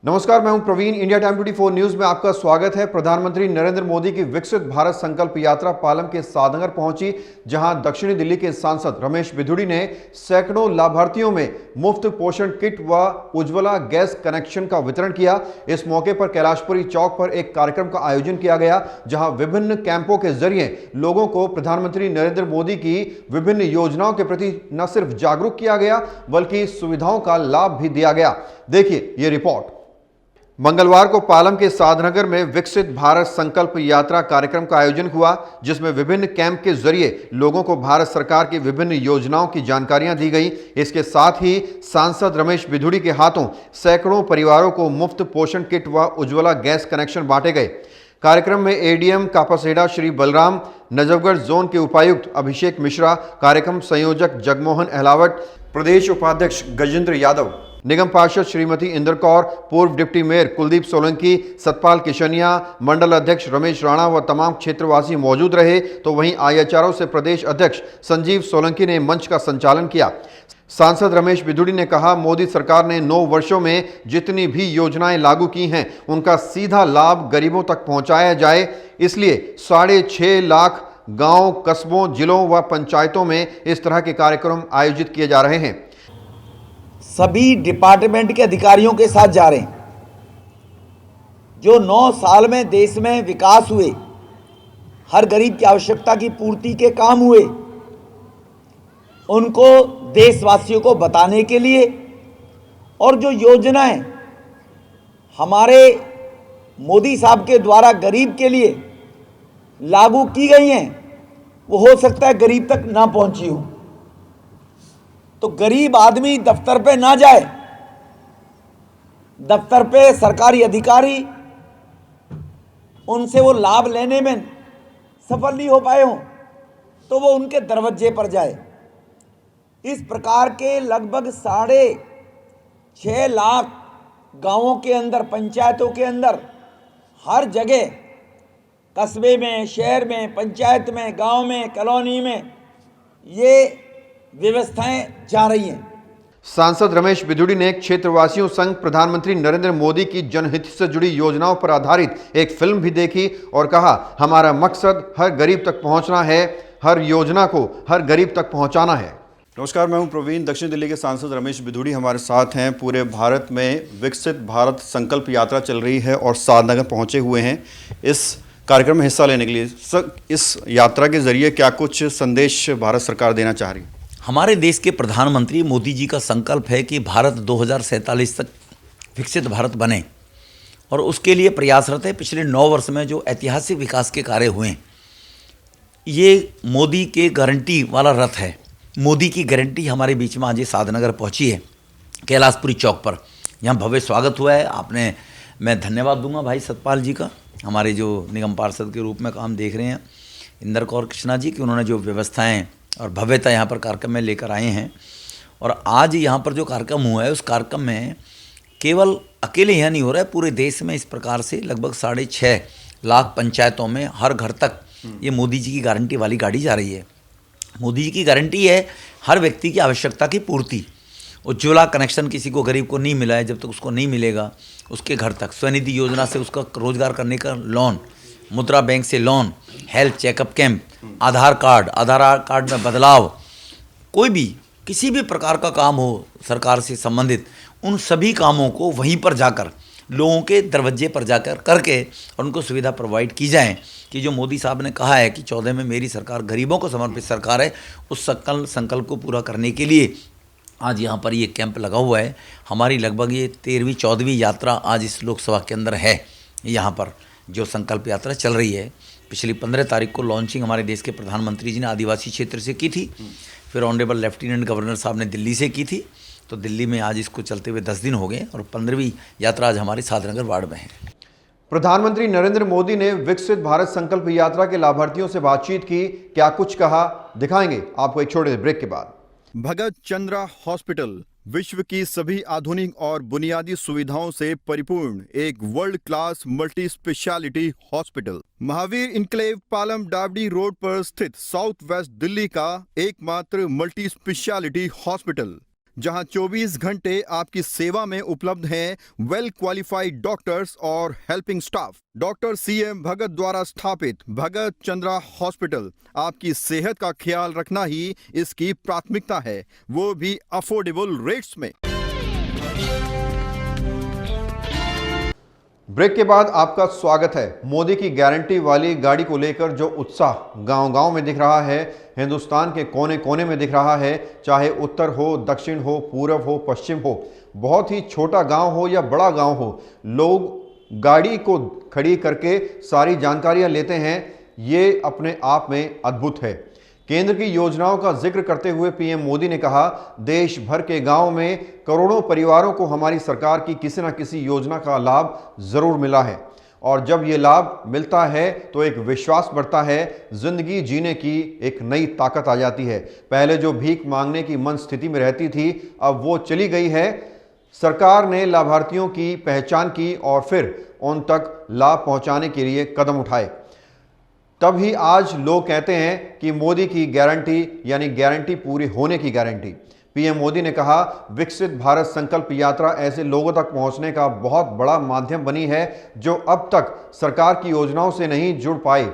नमस्कार, मैं हूं प्रवीण। इंडिया टाइम 24 न्यूज में आपका स्वागत है। प्रधानमंत्री नरेंद्र मोदी की विकसित भारत संकल्प यात्रा पालम के सादनगर पहुंची, जहां दक्षिणी दिल्ली के सांसद रमेश बिधूड़ी ने सैकड़ों लाभार्थियों में मुफ्त पोषण किट व उज्ज्वला गैस कनेक्शन का वितरण किया। इस मौके पर कैलाशपुरी चौक पर एक कार्यक्रम का आयोजन किया गया, जहां विभिन्न कैंपों के जरिए लोगों को प्रधानमंत्री नरेंद्र मोदी की विभिन्न योजनाओं के प्रति न सिर्फ जागरूक किया गया, बल्कि सुविधाओं का लाभ भी दिया गया। देखिए ये रिपोर्ट। मंगलवार को पालम के सादनगर में विकसित भारत संकल्प यात्रा कार्यक्रम का आयोजन हुआ, जिसमें विभिन्न कैंप के जरिए लोगों को भारत सरकार की विभिन्न योजनाओं की जानकारियां दी गई। इसके साथ ही सांसद रमेश बिधूड़ी के हाथों सैकड़ों परिवारों को मुफ्त पोषण किट व उज्ज्वला गैस कनेक्शन बांटे गए। कार्यक्रम में एडीएम कापासेडा श्री बलराम, नजफगढ़ जोन के उपायुक्त अभिषेक मिश्रा, कार्यक्रम संयोजक जगमोहन अहलावट, प्रदेश उपाध्यक्ष गजेंद्र यादव, निगम पार्षद श्रीमती इंदर कौर, पूर्व डिप्टी मेयर कुलदीप सोलंकी, सतपाल किशनिया, मंडल अध्यक्ष रमेश राणा व तमाम क्षेत्रवासी मौजूद रहे। तो वहीं आईएचआरओ से प्रदेश अध्यक्ष संजीव सोलंकी ने मंच का संचालन किया। सांसद रमेश बिधूड़ी ने कहा, मोदी सरकार ने 9 वर्षों में जितनी भी योजनाएं लागू की हैं, उनका सीधा लाभ गरीबों तक पहुंचाया जाए। इसलिए 6.5 लाख गांव, कस्बों, जिलों व पंचायतों में इस तरह के कार्यक्रम आयोजित किए जा रहे हैं। सभी डिपार्टमेंट के अधिकारियों के साथ जा रहे हैं। जो 9 साल में देश में विकास हुए, हर गरीब की आवश्यकता की पूर्ति के काम हुए, उनको देशवासियों को बताने के लिए, और जो योजनाएं हमारे मोदी साहब के द्वारा गरीब के लिए लागू की गई हैं, वो हो सकता है गरीब तक ना पहुंची हो, तो गरीब आदमी दफ्तर पे ना जाए, दफ्तर पे सरकारी अधिकारी उनसे वो लाभ लेने में सफल नहीं हो पाए हों, तो वो उनके दरवाजे पर जाए। इस प्रकार के लगभग 6.5 लाख गांवों के अंदर, पंचायतों के अंदर, हर जगह, कस्बे में, शहर में, पंचायत में, गांव में, कॉलोनी में ये व्यवस्थाएं जा रही हैं। सांसद रमेश बिधूड़ी ने क्षेत्रवासियों संग प्रधानमंत्री नरेंद्र मोदी की जनहित से जुड़ी योजनाओं पर आधारित एक फिल्म भी देखी और कहा, हमारा मकसद हर गरीब तक पहुंचना है, हर योजना को हर गरीब तक पहुंचाना है। नमस्कार, मैं हूं प्रवीण। दक्षिण दिल्ली के सांसद रमेश बिधूड़ी हमारे साथ हैं। पूरे भारत में विकसित भारत संकल्प यात्रा चल रही है और सादनगर पहुंचे हुए हैं इस कार्यक्रम में हिस्सा लेने के लिए। सर, इस यात्रा के जरिए क्या कुछ संदेश भारत सरकार देना चाह रही है? हमारे देश के प्रधानमंत्री मोदी जी का संकल्प है कि भारत 2047 तक विकसित भारत बने, और उसके लिए प्रयासरत है। पिछले 9 वर्ष में जो ऐतिहासिक विकास के कार्य हुए, ये मोदी के गारंटी वाला रथ है। मोदी की गारंटी हमारे बीच में आज सादनगर पहुंची है, कैलाशपुरी चौक पर। यहाँ भव्य स्वागत हुआ है। मैं धन्यवाद दूंगा भाई सतपाल जी का, हमारे जो निगम पार्षद के रूप में काम देख रहे हैं, इंदर कौर कृष्णा जी की, उन्होंने जो व्यवस्थाएं और भव्यता यहाँ पर कार्यक्रम में लेकर आए हैं। और आज यहाँ पर जो कार्यक्रम हुआ है, उस कार्यक्रम में केवल अकेले यहाँ नहीं हो रहा है, पूरे देश में इस प्रकार से लगभग 6.5 लाख पंचायतों में हर घर तक ये मोदी जी की गारंटी वाली गाड़ी जा रही है। मोदी जी की गारंटी है हर व्यक्ति की आवश्यकता की पूर्ति। उज्ज्वला कनेक्शन किसी को, गरीब को नहीं मिला है, जब तक उसको नहीं मिलेगा उसके घर तक, स्वनिधि योजना से उसका रोजगार करने का लोन, मुद्रा बैंक से लोन, हेल्थ चेकअप कैंप, आधार कार्ड में बदलाव, कोई भी किसी भी प्रकार का काम हो सरकार से संबंधित, उन सभी कामों को वहीं पर जाकर, लोगों के दरवाजे पर जाकर करके और उनको सुविधा प्रोवाइड की जाए। कि जो मोदी साहब ने कहा है कि 14 में मेरी सरकार गरीबों को समर्पित सरकार है, उस संकल्प को पूरा करने के लिए आज यहाँ पर ये कैंप लगा हुआ है। हमारी लगभग ये 13वीं-14वीं यात्रा आज इस लोकसभा के अंदर है। यहाँ पर जो संकल्प यात्रा चल रही है, पिछली 15 तारीख को लॉन्चिंग हमारे देश के प्रधानमंत्री जी ने आदिवासी क्षेत्र से की थी, फिर ऑनरेबल लेफ्टिनेंट गवर्नर साहब ने दिल्ली से की थी, तो दिल्ली में आज इसको चलते हुए 10 दिन हो गए, और 15वीं यात्रा आज हमारे सादनगर वार्ड में है। प्रधानमंत्री नरेंद्र मोदी ने विकसित भारत संकल्प यात्रा के लाभार्थियों से बातचीत की। क्या कुछ कहा, दिखाएंगे आपको एक छोटे से ब्रेक के बाद। भगत चंद्रा हॉस्पिटल विश्व की सभी आधुनिक और बुनियादी सुविधाओं से परिपूर्ण एक world class multi speciality hospital, Mahavir enclave, Palam डावडी रोड पर स्थित साउथ वेस्ट दिल्ली का एकमात्र मल्टी स्पेशलिटी हॉस्पिटल, जहां 24 घंटे आपकी सेवा में उपलब्ध हैं वेल क्वालिफाइड डॉक्टर्स और हेल्पिंग स्टाफ। डॉक्टर CM भगत द्वारा स्थापित भगत चंद्रा हॉस्पिटल आपकी सेहत का ख्याल रखना ही इसकी प्राथमिकता है, वो भी अफोर्डेबल रेट्स में। ब्रेक के बाद आपका स्वागत है। मोदी की गारंटी वाली गाड़ी को लेकर जो उत्साह गांव-गांव में दिख रहा है, हिंदुस्तान के कोने-कोने में दिख रहा है, चाहे उत्तर हो, दक्षिण हो, पूरब हो, पश्चिम हो, बहुत ही छोटा गांव हो या बड़ा गांव हो, लोग गाड़ी को खड़ी करके सारी जानकारियां लेते हैं। ये अपने आप में अद्भुत है। केंद्र की योजनाओं का जिक्र करते हुए पीएम मोदी ने कहा, देश भर के गांव में करोड़ों परिवारों को हमारी सरकार की किसी न किसी योजना का लाभ जरूर मिला है और जब ये लाभ मिलता है तो एक विश्वास बढ़ता है, जिंदगी जीने की एक नई ताकत आ जाती है। पहले जो भीख मांगने की मन स्थिति में रहती थी, अब वो चली गई है। सरकार ने लाभार्थियों की पहचान की और फिर उन तक लाभ पहुंचाने के लिए कदम उठाए। तभी आज लोग कहते हैं कि मोदी की गारंटी यानी गारंटी पूरी होने की गारंटी। पीएम मोदी ने कहा, विकसित भारत संकल्प यात्रा ऐसे लोगों तक पहुंचने का बहुत बड़ा माध्यम बनी है जो अब तक सरकार की योजनाओं से नहीं जुड़ पाए।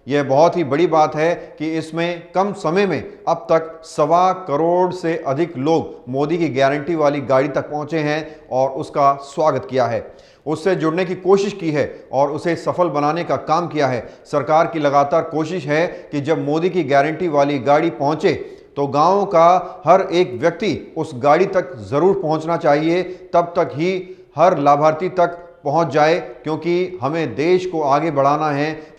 यह बहुत ही बड़ी बात है कि इसमें कम समय में अब तक 1.25 करोड़ से अधिक लोग मोदी की गारंटी वाली गाड़ी तक पहुंचे हैं और उसका स्वागत किया है, उससे जुड़ने की कोशिश की है और उसे सफल बनाने का काम किया है। सरकार की लगातार कोशिश है कि जब मोदी की गारंटी वाली गाड़ी पहुंचे तो गांव का हर एक व्यक्ति उस गाड़ी तक जरूर पहुंचना चाहिए, तब तक ही हर लाभार्थी तक पहुंच जाए, क्योंकि हमें देश को आगे बढ़ाना है।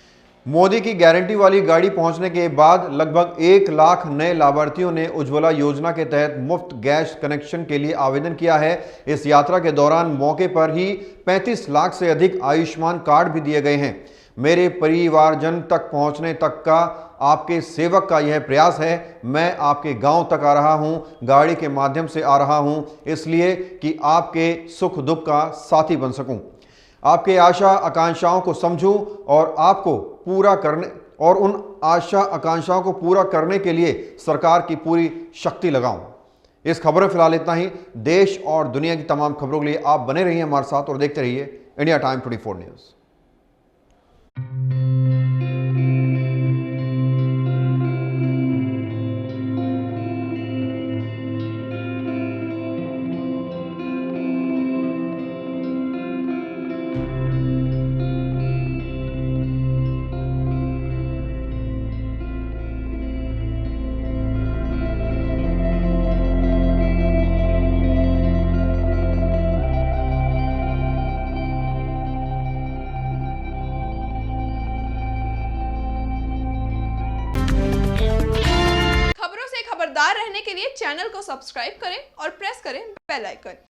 मोदी की गारंटी वाली गाड़ी पहुंचने के बाद लगभग 1 लाख नए लाभार्थियों ने उज्ज्वला योजना के तहत मुफ्त गैस कनेक्शन के लिए आवेदन किया है। इस यात्रा के दौरान मौके पर ही 35 लाख से अधिक आयुष्मान कार्ड भी दिए गए हैं। मेरे परिवारजन तक पहुंचने तक का आपके सेवक का यह प्रयास है। मैं आपके गांव तक आ रहा हूं, गाड़ी के माध्यम से आ रहा हूं, इसलिए कि आपके सुख दुख का साथी बन सकूं, आपके आशा आकांक्षाओं को समझूं और आपको पूरा करने और उन आशा आकांक्षाओं को पूरा करने के लिए सरकार की पूरी शक्ति लगाऊं। इस खबर में फिलहाल इतना ही। देश और दुनिया की तमाम खबरों के लिए आप बने रहिए हमारे साथ और देखते रहिए इंडिया टाइम 24 न्यूज़। खबरों से खबरदार रहने के लिए चैनल को सब्सक्राइब करें और प्रेस करें बेल आइकन।